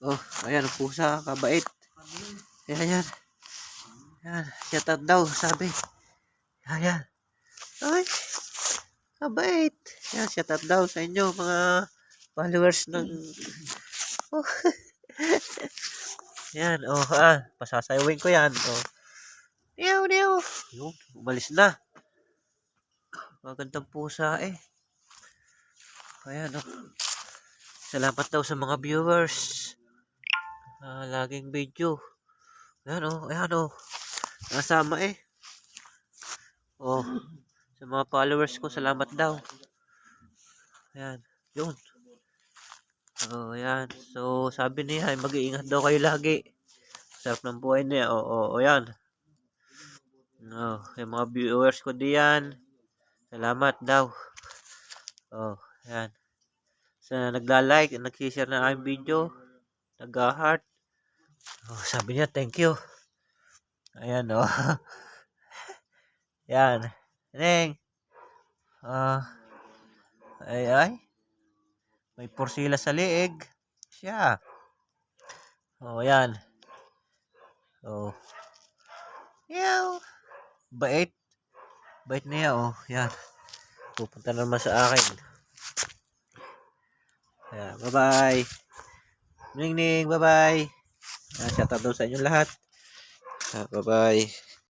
Oh, ayan, ang pusa, kabait. Ayan. Ayan, shout out daw, sabi. Ayan. Ay, kabait. Ayan, shout out daw sa inyo, mga followers ng... Oh. Ayan, oh, pasasayawin ko yan. Oh. Niyaw, niyaw. Yun, umalis na. Magandang pusa eh. Ayan, oh. Salamat daw sa mga viewers. Laging video. Ayan, oh, ayan, oh. Nasama eh. Oh, sa mga followers ko, salamat daw. Ayan, yun. Oh, ayan. So, sabi niya, ay mag-iingat daw kayo lagi. Sarap ng buhay niya. Oh, ayan. Oh, yung mga viewers ko diyan. Salamat daw. Oh, ayan. Sa nagla-like, nag-share ng aking video, nag-heart. Oh, sabi niya, thank you. Ayan, oh. Ayan. Neng. Ay. May porsila sa liig. Siya. Oh, ayan. Oh. Yaw. Bait. Bait niya, oh. Ayan. Pupunta naman sa akin. Ayan, bye-bye. Ning, bye-bye. Shout out sa inyo lahat. Bye-bye.